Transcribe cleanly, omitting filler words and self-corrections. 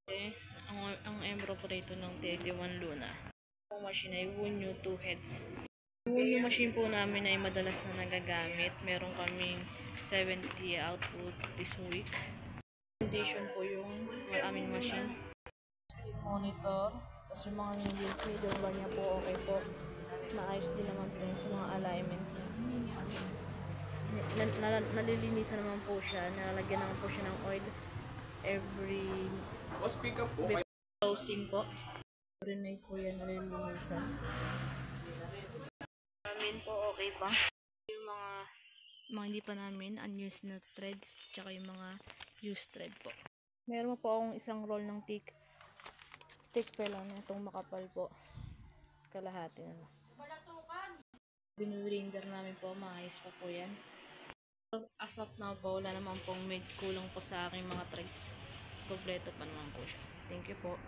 Okay. Ang embro po rito ng T81 Luna. Ang machine ay Wunyo 2 heads. Yung machine po namin ay madalas na nagagamit. Meron kaming 70 output this week. Condition po yung aming machine. Monitor. Tapos yung mga needle bar niya po okay po. Maayos din naman po yung sa mga alignment. Nalilinisan naman po siya. Nalalagyan naman po siya ng oil every speak up po. closing po. Rinay po yan nalilinisan. Namin po okay pa. Yung mga hindi pa namin unused na thread tsaka yung mga used thread po. Meron po akong isang roll ng thick pela na itong makapal po. Kalahati na lang. Binurinder namin po, maayos pa po yan. As of now po, wala naman pong kulang po sa aking mga threads. Kompleto pa naman po siya. Thank you po.